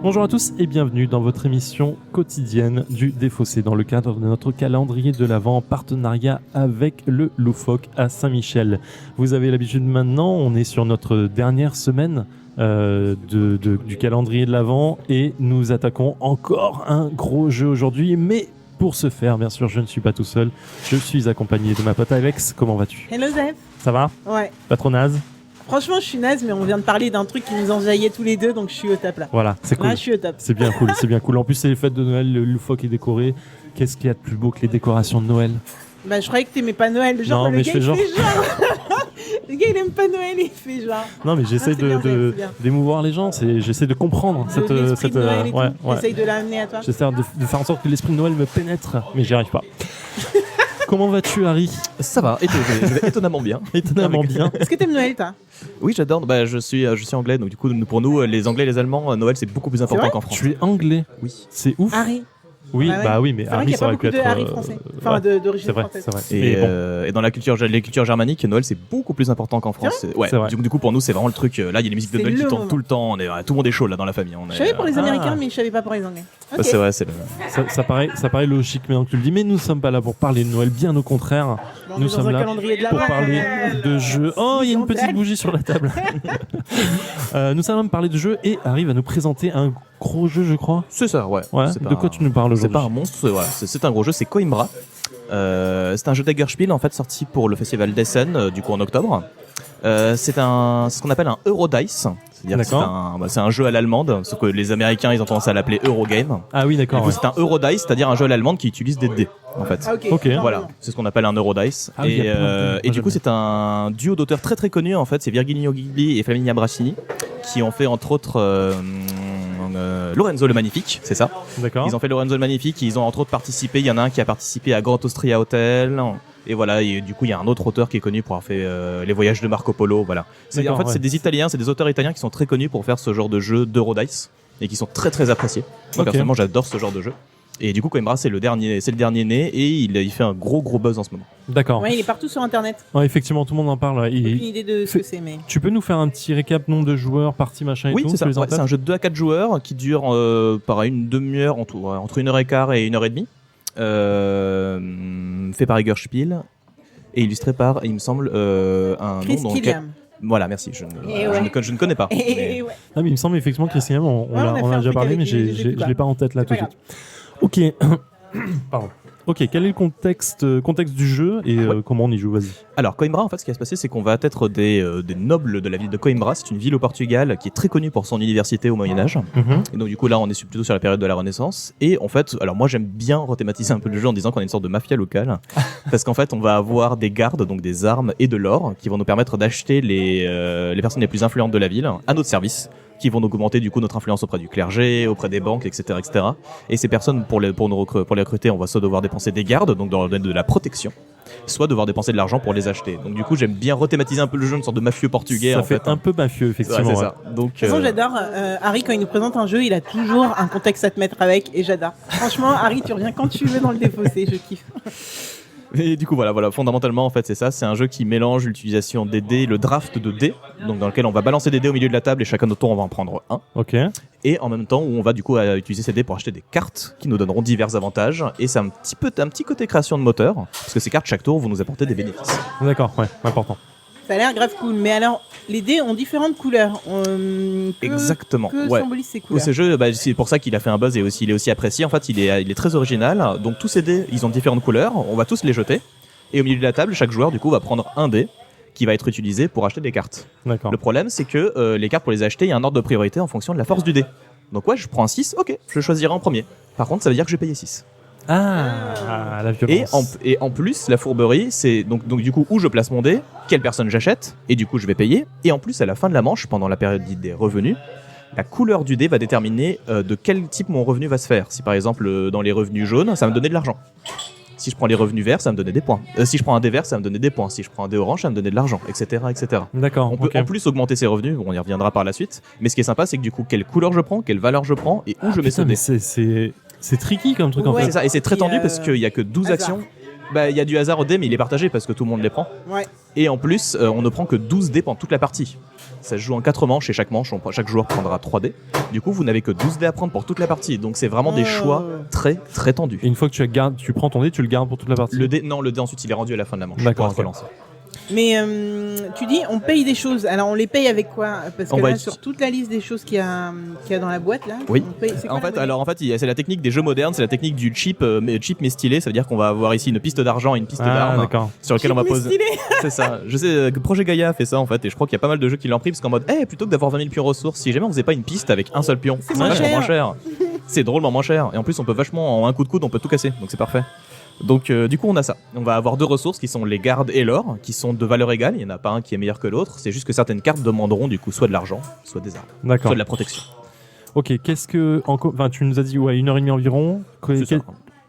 Bonjour à tous et bienvenue dans votre émission quotidienne du Défaussé dans le cadre de notre calendrier de l'Avent en partenariat avec le Loufoque à Saint-Michel. Vous avez l'habitude maintenant, on est sur notre dernière semaine du calendrier de l'Avent et nous attaquons encore un gros jeu aujourd'hui, mais pour ce faire, bien sûr, je ne suis pas tout seul, je suis accompagné de ma pote Alex. Comment vas-tu ? Hello Zef. Ça va ? Ouais. Pas trop naze ? Franchement, je suis naze, mais on vient de parler d'un truc qui nous enjaillait tous les deux, donc je suis au top là. Voilà, c'est cool. Là, je suis au top. C'est bien cool, c'est bien cool. En plus, c'est les fêtes de Noël, le Loufoque est décoré. Qu'est-ce qu'il y a de plus beau que les décorations de Noël ? Bah, je croyais que t'aimais pas Noël. Genre, Non, le mais gars, je fais il genre. fait genre. Le gars, il aime pas Noël, il fait genre. Non, mais j'essaie c'est bien, c'est bien. d'émouvoir les gens, j'essaie de comprendre L'esprit de Noël et ouais, tout. ouais. T'essayes de l'amener à toi. J'essaie de faire en sorte que l'esprit de Noël me pénètre, mais j'y arrive pas. Comment vas-tu, Harry ? Ça va, je vais étonnamment bien. Étonnamment bien. Est-ce que t'aimes Noël, toi ? Oui, j'adore. Bah, je suis anglais, donc du coup, pour nous, les Anglais et les Allemands, Noël c'est beaucoup plus important vrai qu'en France. Tu es anglais ? Oui. C'est ouf. Harry. Oui, Ah ouais. bah oui, mais C'est vrai Harry, qu'il y a ça pas aurait beaucoup pu de être. Harry français. Enfin, ouais, d'origine c'est vrai, française. c'est vrai. Et, Mais bon. et dans les cultures germaniques, Noël c'est beaucoup plus important qu'en France. Ouais. C'est vrai. Du coup, pour nous, c'est vraiment le truc. Là, il y a les musiques de C'est Noël qui le tournent moment. tout le temps. Tout le monde est chaud là dans la famille. Je savais pour les Ah. Américains, mais je savais pas pour les Anglais. Ok. C'est vrai, c'est le. Ça paraît logique maintenant que tu le dis, mais nous ne sommes pas là pour parler de Noël, bien au contraire. On est Nous dans sommes un là calendrier de pour l'Avent. parler de jeux. Oh, il y a une petite Dentelle. bougie sur la table. Nous allons parler de jeux et Harry va nous présenter un gros jeu, je crois. C'est ça, ouais. Ouais. C'est pas De quoi tu nous parles C'est aujourd'hui ? pas un monstre, voilà. C'est un gros jeu, c'est Coimbra. C'est un jeu Daggerspiel en fait sorti pour le festival d'Essen du coup en octobre. C'est ce qu'on appelle un Eurodice. C'est-à-dire que c'est un jeu à l'allemande, sauf que les Américains ils ont tendance à l'appeler Eurogame. Ah oui, Du d'accord. coup Ouais. c'est un Eurodice, c'est-à-dire un jeu à l'allemande qui utilise des dés en fait. Ah, ok. Ok. Voilà, c'est ce qu'on appelle un Eurodice. Ah oui, il y a plein de dés. Et Moi, du coup, j'aime c'est un duo d'auteurs très très connus en fait. C'est Virginio Gigli et Flaminia Brasini qui ont fait entre autres Lorenzo le Magnifique, c'est ça. D'accord. Ils ont fait Lorenzo le Magnifique. Ils ont entre autres participé. Il y en a un qui a participé à Grand Austria Hotel. Et voilà. Et du coup, il y a un autre auteur qui est connu pour avoir fait les voyages de Marco Polo. Voilà. D'accord, En fait, ouais. c'est des Italiens, c'est des auteurs italiens qui sont très connus pour faire ce genre de jeu d'Eurodice et qui sont très très appréciés. Moi Ok. personnellement, j'adore ce genre de jeu. Et du coup, Coimbra, c'est le dernier né et il fait un gros buzz en ce moment. D'accord. Ouais, il est partout sur internet. Ouais, effectivement, tout le monde en parle. Ouais. Aucune idée de ce que c'est, mais. Tu peux nous faire un petit récap nombre de joueurs, partie, machin et Oui, tout c'est ça. sur les Ouais, en-têtes c'est un jeu de 2 à 4 joueurs qui dure par une demi-heure, entre 1h15 et 1h30. Fait par Eggerspiel et illustré par, il me semble, un Chris nom dont Killiam. Voilà, merci. Je ne connais pas. Mais- Ouais. Ah, mais il me semble effectivement que Christian, on on a fait a un déjà truc parlé, avec mais les jeux je l'ai pas en tête là tout C'est de pas suite. Ok. Pardon. Ok, quel est le contexte du jeu et comment on y joue ? Vas-y. Alors, Coimbra, en fait, ce qui va se passer, c'est qu'on va être des nobles de la ville de Coimbra. C'est une ville au Portugal qui est très connue pour son université au Moyen-Âge. Et donc, du coup, là, on est plutôt sur la période de la Renaissance. Et en fait, alors moi, j'aime bien rethématiser un peu le jeu en disant qu'on est une sorte de mafia locale. Parce qu'en fait, on va avoir des gardes, donc des armes et de l'or, qui vont nous permettre d'acheter les personnes les plus influentes de la ville à notre service, qui vont nous augmenter du coup notre influence auprès du clergé, auprès des banques, etc., etc. Et ces personnes, pour les recruter, on va soit devoir dépenser des gardes, donc dans le domaine de la protection, soit devoir dépenser de l'argent pour les acheter. Donc du coup, j'aime bien rethématiser un peu le jeu, une sorte de mafieux portugais. Ça en fait un peu mafieux, effectivement. Ouais, c'est ça. Donc, De toute façon, j'adore. Harry, quand il nous présente un jeu, il a toujours un contexte à te mettre avec, et j'adore. Franchement, Harry, tu reviens quand tu veux dans le Défaussé, je kiffe. Et du coup, voilà, fondamentalement, en fait, c'est ça. C'est un jeu qui mélange l'utilisation des dés, le draft de dés, donc dans lequel on va balancer des dés au milieu de la table et chacun notre tour, on va en prendre un. Ok. Et en même temps, où on va du coup utiliser ces dés pour acheter des cartes qui nous donneront divers avantages. Et c'est un petit côté création de moteur, parce que ces cartes, chaque tour, vont nous apporter des bénéfices. D'accord, ouais, important. Ça a l'air grave cool. Mais alors, les dés ont différentes couleurs. Exactement. Que Ouais. symbolisent ces couleurs? Ce jeu, c'est pour ça qu'il a fait un buzz et il est aussi apprécié. En fait, il est très original. Donc tous ces dés, ils ont différentes couleurs. On va tous les jeter. Et au milieu de la table, chaque joueur, du coup, va prendre un dé qui va être utilisé pour acheter des cartes. D'accord. Le problème, c'est que les cartes, pour les acheter, il y a un ordre de priorité en fonction de la force du dé. Donc ouais, je prends un 6, ok, je choisirai en premier. Par contre, ça veut dire que je vais payer 6. Ah, la Et violence. en plus, la fourberie, c'est donc du coup où je place mon dé, quelle personne j'achète, et du coup je vais payer. Et en plus, à la fin de la manche, pendant la période dite des revenus, la couleur du dé va déterminer de quel type mon revenu va se faire. Si par exemple, dans les revenus jaunes, ça va me donner de l'argent. Si je prends les revenus verts, ça va me donner des points. Si je prends un dé vert, ça va me donner des points. Si je prends un dé orange, ça va me donner de l'argent, etc., etc. D'accord. On peut ok. en plus augmenter ses revenus, on y reviendra par la suite. Mais ce qui est sympa, c'est que du coup, quelle couleur je prends, quelle valeur je prends et où je mets ce Putain, mais dé. c'est tricky comme truc en Ouais. fait. C'est ça, et c'est très Et, tendu parce qu'il y a que 12 hasard. actions. Bah, il y a du hasard au dé, mais il est partagé parce que tout le monde les prend. Ouais. Et en plus, on ne prend que 12 dés pendant toute la partie. Ça se joue en 4 manches et chaque joueur prendra 3 dés. Du coup, vous n'avez que 12 dés à prendre pour toute la partie. Donc c'est vraiment des choix très très tendus. Et une fois que tu prends ton dé, tu le gardes pour toute la partie. Le dé ensuite il est rendu à la fin de la manche. D'accord, pour relancer. Mais tu dis on paye des choses. Alors on les paye avec quoi? Parce que là, sur toute la liste des choses qu'il y a dans la boîte là. Oui. On paye, c'est quoi En fait, c'est la technique des jeux modernes, c'est la technique du cheap mais stylé. Ça veut dire qu'on va avoir ici une piste d'argent et une piste d'armes sur laquelle on va poser. C'est ça. Je sais que Projet Gaia a fait ça en fait, et je crois qu'il y a pas mal de jeux qui l'ont pris parce qu'en mode, plutôt que d'avoir 20 000 pions ressources, si jamais on faisait pas une piste avec un seul pion, c'est moins cher. C'est drôlement moins cher. Et en plus, on peut vachement en un coup de coude, on peut tout casser. Donc c'est parfait. Donc du coup on a ça. On va avoir 2 ressources qui sont les gardes et l'or, qui sont de valeur égale. Il n'y en a pas un qui est meilleur que l'autre. C'est juste que certaines cartes demanderont du coup soit de l'argent, soit des armes, soit de la protection. Ok, tu nous as dit 1h30 environ.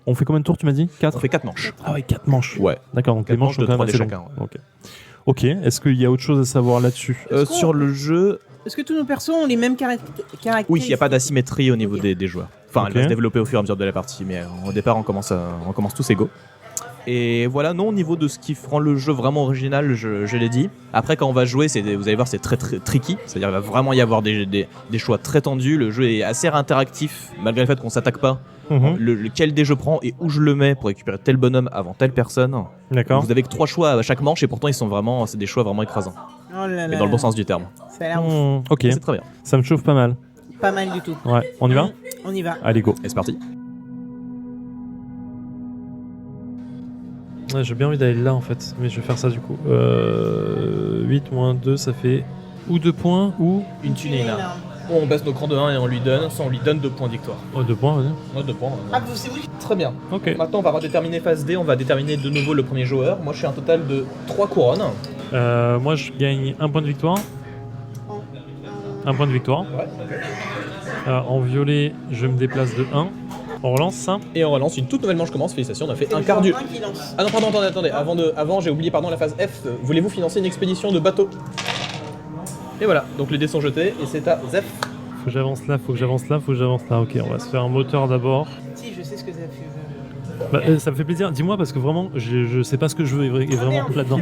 On fait combien de tours tu m'as dit? 4? On fait 4 manches. Ah ouais, 4 manches. Ouais. D'accord, donc les manches sont de quand même 3 assez chacun. longues. Ok, est-ce qu'il y a autre chose à savoir là-dessus? Sur le jeu... Est-ce que tous nos persos ont les mêmes caractéristiques? Oui, il n'y a pas d'asymétrie au niveau des joueurs. Enfin, elle va se développer au fur et à mesure de la partie, mais au départ, on commence tous égaux. Et voilà, non, au niveau de ce qui rend le jeu vraiment original, je l'ai dit. Après, quand on va jouer, vous allez voir, c'est très, très tricky. C'est-à-dire qu'il va vraiment y avoir des choix très tendus. Le jeu est assez interactif, malgré le fait qu'on s'attaque pas. Lequel dé je prends et où je le mets pour récupérer tel bonhomme avant telle personne. D'accord. Vous avez que 3 choix à chaque manche et pourtant c'est des choix vraiment écrasants. Oh là là. Mais dans le bon sens du terme. Ça a l'air ouf. Ok, c'est très bien. Ça me chauffe pas mal. Pas mal du tout. Ouais, on y va? On y va. Allez, go. Et c'est parti. Ouais, j'ai bien envie d'aller là en fait, mais je vais faire ça du coup. 8 moins 2, ça fait ou 2 points ou une thune énorme. On baisse nos crans de 1 et on lui donne 2 points de victoire. 2 points, vas-y. Ouais, 2 points. Ah, c'est oui. Très bien. Ok. Maintenant, on va redéterminer phase D. On va déterminer de nouveau le premier joueur. Moi, je suis un total de 3 couronnes. Moi, je gagne 1 point de victoire. 1 point de victoire. Ouais. En violet, je me déplace de 1. On relance ça? Et on relance une toute nouvelle manche commence. Félicitations, on a fait un quart du. Ah non, pardon, attendez. Avant, j'ai oublié, la phase F. Voulez-vous financer une expédition de bateau? Et voilà, donc les dés sont jetés et c'est à Zef. Faut que j'avance là. Ok, on va se faire un moteur d'abord. Si, je sais ce que ça fait. Ça me fait plaisir. Dis-moi parce que vraiment, je sais pas ce que je veux et vraiment là-dedans.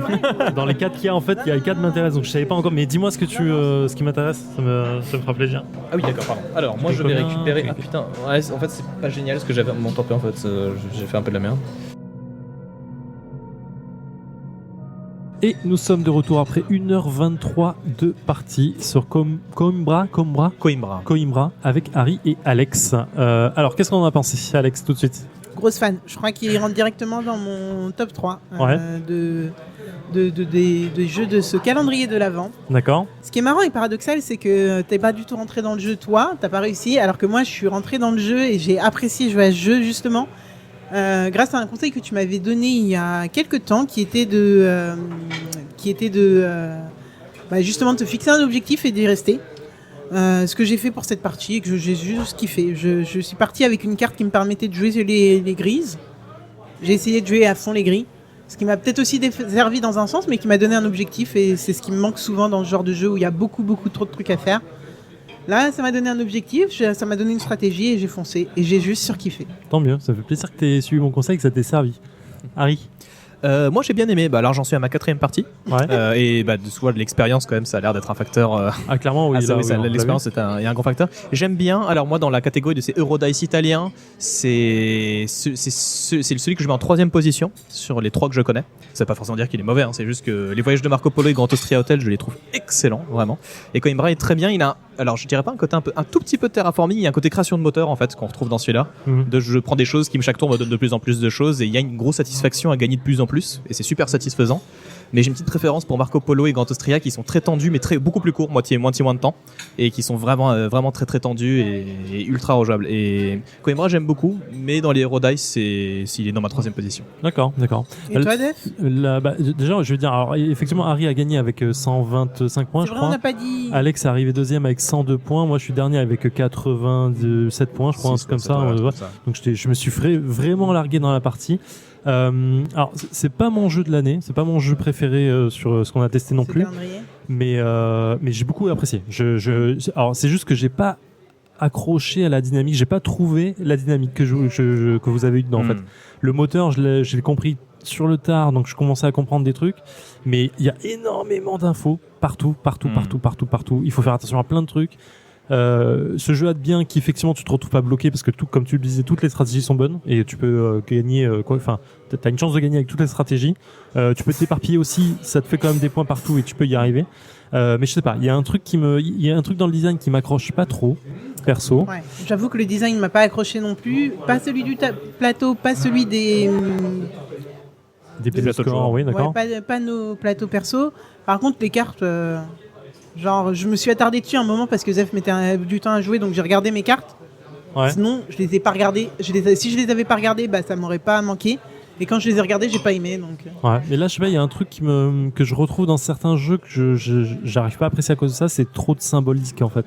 Dans les 4 qu'il y a en fait, il y a les 4 qui m'intéressent, donc je savais pas encore. Mais dis-moi ce qui m'intéresse, ça me fera plaisir. Ah oui, d'accord, pardon. Alors moi je vais récupérer. Ah putain, ouais, en fait c'est pas génial ce que j'avais mon tempé en fait. J'ai fait un peu de la merde. Et nous sommes de retour après 1h23 de partie sur Coimbra avec Harry et Alex. Alors, qu'est-ce qu'on en a pensé, Alex, tout de suite? Grosse fan. Je crois qu'il rentre directement dans mon top 3 des jeux de ce calendrier de l'Avent. D'accord. Ce qui est marrant et paradoxal, c'est que t'es pas du tout rentré dans le jeu, toi, t'as pas réussi, alors que moi, je suis rentré dans le jeu et j'ai apprécié jouer à ce jeu, justement. Grâce à un conseil que tu m'avais donné il y a quelques temps, qui était justement de te fixer un objectif et d'y rester. Ce que j'ai fait pour cette partie et que j'ai juste kiffé. Je suis parti avec une carte qui me permettait de jouer les grises. J'ai essayé de jouer à fond les gris, ce qui m'a peut-être aussi servi dans un sens, mais qui m'a donné un objectif, et c'est ce qui me manque souvent dans ce genre de jeu où il y a beaucoup trop de trucs à faire. Là, ça m'a donné un objectif, ça m'a donné une stratégie et j'ai foncé. Et j'ai juste surkiffé. Tant mieux, ça fait plaisir que tu aies suivi mon conseil et que ça t'ait servi. Harry? Moi j'ai bien aimé, alors j'en suis à ma 4ème partie. Ouais. Et de l'expérience quand même, ça a l'air d'être un facteur. Clairement, oui. L'expérience, il y a un grand facteur. J'aime bien, alors moi dans la catégorie de ces Eurodice italiens, c'est celui que je mets en 3ème position sur les 3 que je connais. Ça veut pas forcément dire qu'il est mauvais, c'est juste que les voyages de Marco Polo et Grand Austria Hotel, je les trouve excellents, vraiment. Et Coimbra est très bien, il a alors je dirais pas un côté un tout petit peu terraforming, il y a un côté création de moteur en fait qu'on retrouve dans celui-là. Je prends des choses qui chaque tour me donnent de plus en plus de choses et il y a une grosse satisfaction à gagner de plus en plus et c'est super satisfaisant. Mais j'ai une petite préférence pour Marco Polo et Grand Austria qui sont très tendus mais beaucoup plus courts, moitié moins de temps, et qui sont vraiment très très tendus et ultra rejouables. Et Coimbra j'aime beaucoup, mais dans les Eurodice il est dans ma 3ème position. D'accord. Et toi, Def? Déjà, je veux dire, alors effectivement, Harry a gagné avec 125 points, je crois. On n'a pas dit. Alex est arrivé 2ème avec 102 points. Moi, je suis dernier avec 87 points, je crois, un truc comme ça. Donc, je me suis vraiment largué dans la partie. Alors, c'est pas mon jeu de l'année, c'est pas mon jeu préféré sur ce qu'on a testé non plus. Mais j'ai beaucoup apprécié. Alors, c'est juste que j'ai pas accroché à la dynamique, j'ai pas trouvé la dynamique que vous avez eu dedans en fait. Le moteur, je l'ai compris sur le tard, donc je commençais à comprendre des trucs, mais il y a énormément d'infos partout. Il faut faire attention à plein de trucs. Ce jeu a de bien qu'effectivement tu te retrouves pas bloqué parce que comme tu le disais, toutes les stratégies sont bonnes et tu peux gagner t'as une chance de gagner avec toutes les stratégies. Tu peux t'éparpiller aussi, ça te fait quand même des points partout et tu peux y arriver. Mais je sais pas, il y a un truc dans le design qui m'accroche pas trop, perso. Ouais, j'avoue que le design m'a pas accroché non plus, pas celui du plateau, pas celui des plateaux de score, oui, d'accord. Ouais, pas nos plateaux perso. Par contre, les cartes, genre, je me suis attardé dessus un moment parce que Zef mettait du temps à jouer, donc j'ai regardé mes cartes. Ouais. Sinon, je les ai pas regardées. Si je les avais pas regardées, bah ça m'aurait pas manqué. Et quand je les ai regardées, j'ai pas aimé. Donc. Ouais. Mais là, je sais pas, il y a un truc que je retrouve dans certains jeux que j'arrive pas à apprécier à cause de ça, c'est trop de symbolique en fait.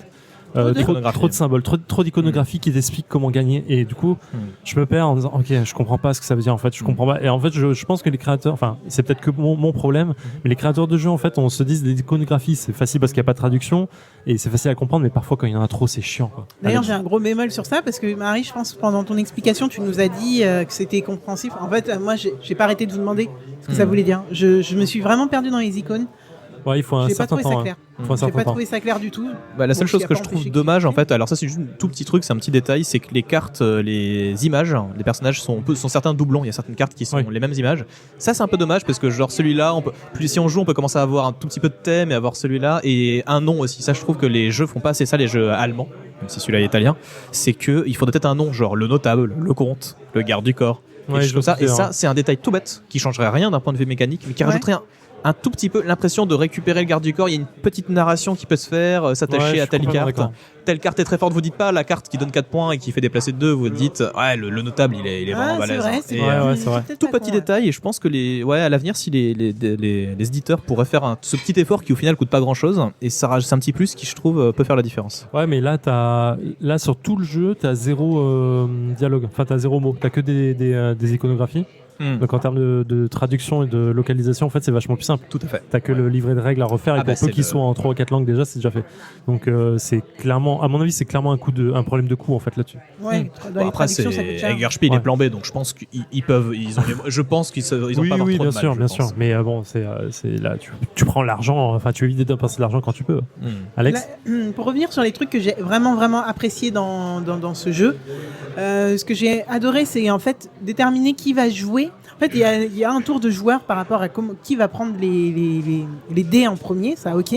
Trop de symboles, trop d'iconographie qui t'explique comment gagner, et du coup je me perds en disant ok, je comprends pas ce que ça veut dire en fait, je comprends pas, et en fait je pense que les créateurs, enfin c'est peut-être que mon problème, mais les créateurs de jeux en fait on se dit des iconographies c'est facile parce qu'il n'y a pas de traduction et c'est facile à comprendre, mais parfois quand il y en a trop c'est chiant quoi. D'ailleurs j'ai un gros bémol sur ça parce que Marie, je pense pendant ton explication tu nous as dit que c'était compréhensif. En fait moi j'ai pas arrêté de vous demander ce que ça voulait dire. Je me suis vraiment perdu dans les icônes. Ouais, il faut un certain temps. J'ai pas trouvé ça clair du tout. Bah, la seule chose que je trouve dommage, en fait, alors ça c'est juste un tout petit truc, c'est un petit détail, c'est que les cartes, les images, les personnages sont certains doublons. Il y a certaines cartes qui sont les mêmes images. Ça c'est un peu dommage parce que genre celui-là, si on joue, on peut commencer à avoir un tout petit peu de thème et avoir celui-là et un nom aussi. Ça je trouve que les jeux font pas assez ça, les jeux allemands, même si celui-là est italien. C'est que il faudrait peut-être un nom, genre le notable, le comte, le garde du corps. Ouais, et ça c'est un détail tout bête qui changerait rien d'un point de vue mécanique, mais qui rajouterait un tout petit peu l'impression de récupérer le garde du corps. Il y a une petite narration qui peut se faire, s'attacher à telle carte. Telle carte est très forte, vous dites pas la carte qui donne 4 points et qui fait déplacer 2, vous dites ouais le notable il est vraiment balèze. C'est vrai, c'est vrai. Tout petit détail, et je pense que à l'avenir si les éditeurs pourraient faire ce petit effort qui au final coûte pas grand chose, et ça rajoute un petit plus qui je trouve peut faire la différence. Ouais, mais là sur tout le jeu t'as zéro dialogue, enfin t'as zéro mot, t'as que des iconographies. Donc en termes de traduction et de localisation, en fait, c'est vachement plus simple. Tout à fait. T'as que le livret de règles à refaire, et pour peu qu'ils soient en 3 ou 4 langues déjà, c'est déjà fait. Donc c'est clairement, à mon avis, c'est clairement un problème de coût en fait là-dessus. Ouais. Après, c'est Eggersby, il est plan B, donc je pense qu'ils peuvent, je pense qu'ils ont pas avoir trop de mal. bien sûr. Mais bon, c'est là, tu prends l'argent, enfin, tu évites de dépenser de l'argent quand tu peux. Alex. Là, pour revenir sur les trucs que j'ai vraiment apprécié dans ce jeu, ce que j'ai adoré, c'est en fait déterminer qui va jouer. En fait, il y a un tour de joueur par rapport à qui va prendre les dés en premier, ça ok.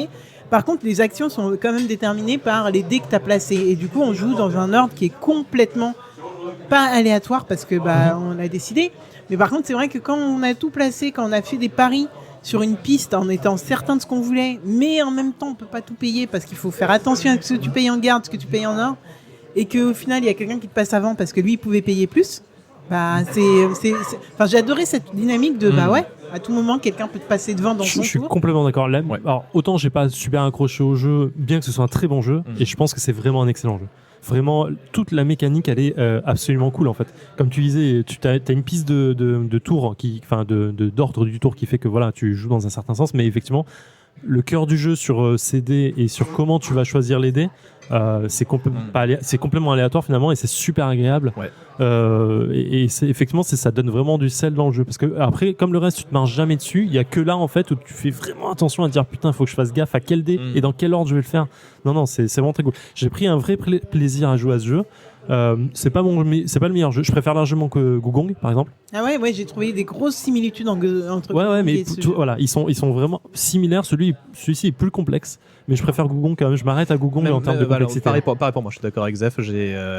Par contre, les actions sont quand même déterminées par les dés que tu as placés. Et du coup, on joue dans un ordre qui est complètement pas aléatoire parce que on a décidé. Mais par contre, c'est vrai que quand on a tout placé, quand on a fait des paris sur une piste en étant certain de ce qu'on voulait, mais en même temps, on peut pas tout payer parce qu'il faut faire attention à ce que tu payes en garde, ce que tu payes en or, et qu'au final, il y a quelqu'un qui te passe avant parce que lui, il pouvait payer plus. Enfin, j'ai adoré cette dynamique de à tout moment quelqu'un peut te passer devant dans son tour. Je suis complètement d'accord. Là, alors autant j'ai pas super accroché au jeu, bien que ce soit un très bon jeu, et je pense que c'est vraiment un excellent jeu. Vraiment, toute la mécanique, elle est absolument cool en fait. Comme tu disais, tu as une piste de tour d'ordre du tour qui fait que voilà, tu joues dans un certain sens, mais effectivement, le cœur du jeu sur ces dés et sur comment tu vas choisir les dés, c'est complètement aléatoire finalement, et c'est super agréable. Et effectivement ça donne vraiment du sel dans le jeu, parce que après, comme le reste, tu te marches jamais dessus. Il y a que là en fait où tu fais vraiment attention à te dire putain, faut que je fasse gaffe à quel dé et dans quel ordre je vais le faire. Non, c'est vraiment très cool. J'ai pris un vrai plaisir à jouer à ce jeu. C'est pas le meilleur jeu. Je préfère largement que Gugong par exemple. Ah ouais, j'ai trouvé des grosses similitudes entre mais voilà, ils sont vraiment similaires. Celui-ci est plus complexe, mais je préfère Gugong quand même. Je m'arrête à Gugong en termes de complexité. Pareil pour moi, je suis d'accord avec Zef.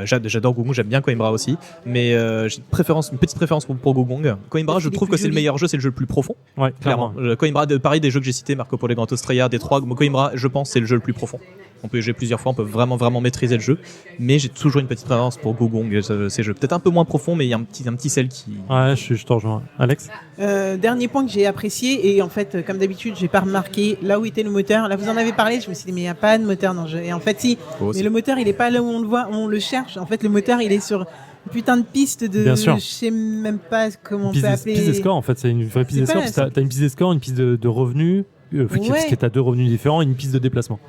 J'adore Gugong, j'aime bien Coimbra aussi, mais j'ai une petite préférence pour Gugong. Coimbra, je trouve que c'est le meilleur jeu, c'est le jeu le plus profond. Ouais, clairement. Coimbra, pareil, des jeux que j'ai cités, Marco Polo, Grand Australia, Détroit, Coimbra, je pense c'est le jeu le plus profond. On peut y jouer plusieurs fois, on peut vraiment maîtriser le jeu, mais j'ai toujours une petite préférence pour Gugong. Ces jeux peut-être un peu moins profond, mais il y a un petit sel qui. Ouais, je te rejoins. Alex. Dernier point que j'ai apprécié, et en fait, comme d'habitude, j'ai pas remarqué là où était le moteur. Là, vous en avez parlé, je me suis dit mais il y a pas de moteur dans le jeu. Et en fait, si. Mais le moteur, il est pas là où on le voit, on le cherche. En fait, le moteur, il est sur une putain de piste de. Bien sûr. Je sais même pas comment on peut appeler. Piste des scores, en fait, c'est une vraie piste des scores. T'as une piste des scores, une piste de revenus, parce que t'as 2 revenus différents, et une piste de déplacement.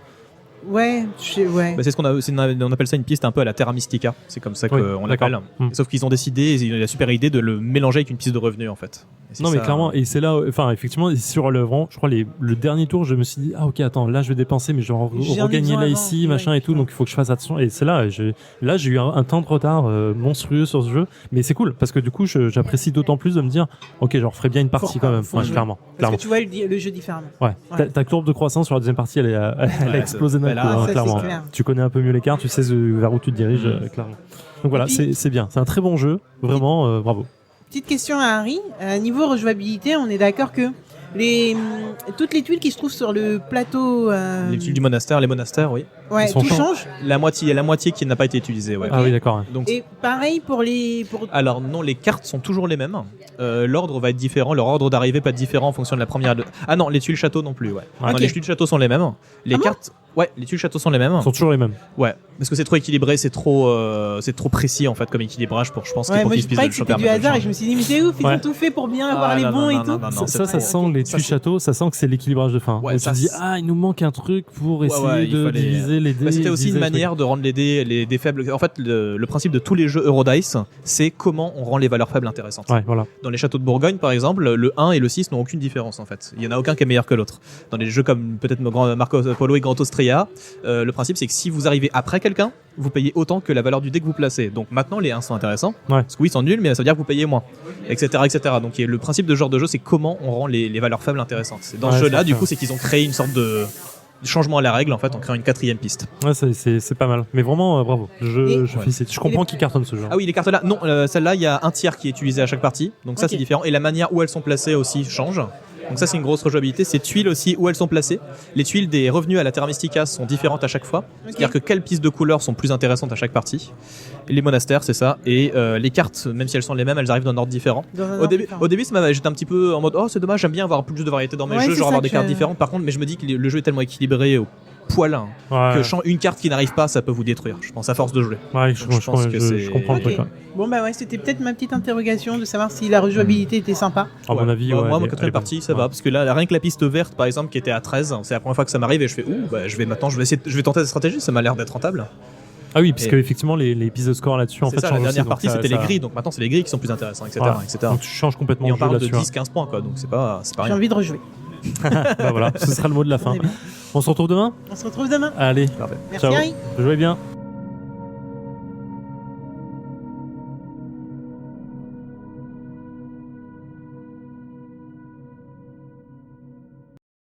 Ouais. C'est ce on appelle ça une piste un peu à la Terra Mystica. C'est comme ça qu'on l'appelle. Sauf qu'ils ont décidé, il y a la super idée de le mélanger avec une piste de revenus en fait. c'est Non mais ça. clairement, et c'est là, enfin effectivement, sur je crois le dernier tour, je me suis dit ah ok attends, là je vais dépenser, mais je vais J'en ai regagner besoin là avant, ici, ouais, machin et tout, putain. donc il faut que je fasse attention. Et c'est là, j'ai eu un temps de retard monstrueux sur ce jeu, mais c'est cool parce que du coup j'apprécie d'autant plus de me dire ok, je referai bien une partie quand même, faut ouais, jouer. clairement. Parce que tu vois le jeu différemment. Ouais. Ouais. Ta courbe de croissance sur la deuxième partie, elle a explosé d'un là, coup, hein, ça, c'est clairement. clair. Tu connais un peu mieux les cartes, tu sais vers où tu te diriges, clairement. Donc voilà, Et puis- c'est bien, c'est un très bon jeu, vraiment, bravo. Petite question à Harry. Niveau rejouabilité, on est d'accord que toutes les tuiles qui se trouvent sur le plateau, Les tuiles du monastère, les monastères, oui. ouais, Ils sont tout changés. change. Il y a la moitié qui n'a pas été utilisée, ouais. Ah oui, d'accord. Ouais. Donc, Et pareil pour alors non, les cartes sont toujours les mêmes. L'ordre va être différent, leur ordre d'arrivée peut être différent en fonction de la première. Ah non, les tuiles château non plus, ouais. Ah, Non, ok. les tuiles château sont les mêmes. Les Ah bon cartes, ouais, les tuiles château sont les mêmes. Ils sont toujours les mêmes. Ouais, parce que c'est trop équilibré, c'est trop précis en fait comme équilibrage pour, je pense, Ouais, pour moi qu'ils je puissent croyais le que choper c'était un du peu hasard de et je me suis dit mais c'est ouf, ils Ouais. ont tout fait pour bien Ah, avoir les non, bons non, et non, tout. non, non, Ça sent les ça, tuiles c'est- château, ça sent que c'est l'équilibrage de fin. Ouais, Et ça, tu dis, c'est- ah, il nous manque un truc pour essayer ouais, il de fallait- diviser les dés. Bah, c'était aussi diviser une les trucs. manière de rendre les dés faibles. En fait, le principe de tous les jeux Eurodice, c'est comment on rend les valeurs faibles intéressantes. Ouais, voilà. Dans les châteaux de Bourgogne, par exemple, le 1 et le 6 n'ont aucune différence en fait. Il y en a aucun qui est meilleur que l'autre. Dans les jeux comme peut-être Marco Polo et Grand Austria, le principe c'est que si vous arrivez après quelqu'un, vous payez autant que la valeur du dé que vous placez. Donc maintenant les 1 sont intéressants. Ouais. Parce que oui, ils sont nuls, mais ça veut dire que vous payez moins. Etc. etc. Donc le principe de ce genre de jeu, c'est comment on rend les valeurs faibles intéressantes. Et dans Ouais, ce jeu-là, c'est du ça. coup, c'est qu'ils ont créé une sorte de changement à la règle en fait en créant une 4e piste. Ouais, c'est pas mal. Mais vraiment, bravo. Je Ouais. félicite. Je comprends qu'ils cartonnent ce jeu. Ah oui, les cartes là, non, celle-là, il y a un tiers qui est utilisé à chaque partie, donc ça Ok. c'est différent. Et la manière où elles sont placées aussi change. Donc ça c'est une grosse rejouabilité. Ces tuiles aussi où elles sont placées. Les tuiles des revenus à la Terra Mystica sont différentes à chaque fois. C'est-à-dire que quelles pistes de couleurs sont plus intéressantes à chaque partie. Et les monastères, c'est ça. Et les cartes, même si elles sont les mêmes, elles arrivent dans un ordre différent. Au début, j'étais un petit peu en mode oh c'est dommage, j'aime bien avoir plus de variété dans mes Ouais, jeux, c'est genre ça avoir des que- cartes différentes. Par contre, mais je me dis que le jeu est tellement équilibré au poil hein, Ouais, que une carte qui n'arrive pas, ça peut vous détruire. Je pense à force de jouer. ouais, je pense que c'est- je comprends le Ok. truc. Ouais. Bon bah ouais, c'était peut-être ma petite interrogation de savoir si la rejouabilité était sympa. À mon avis, moi, ouais. moi, ma elle est quatrième bonne. partie, ça Ouais. va, parce que là, rien que la piste verte, par exemple, qui était à 13, c'est la première fois que ça m'arrive et je fais, je vais tenter cette stratégie, ça m'a l'air d'être rentable. Ah oui, parce Et- que effectivement les pistes de score là-dessus, en C'est fait, ça, changent la dernière aussi, donc partie, ça- c'était ça- les grilles, donc maintenant, c'est les grilles qui sont plus intéressantes, etc. Voilà. etc. Donc tu changes complètement Et on le jeu parle de là-dessus. hein. 10-15 points, quoi, donc c'est pas J'ai rien. envie de rejouer. Bah voilà, ce sera le mot de la fin. On est bien. On se retrouve demain ? On se retrouve demain. Allez, Merci ciao. Harry. Jouez bien.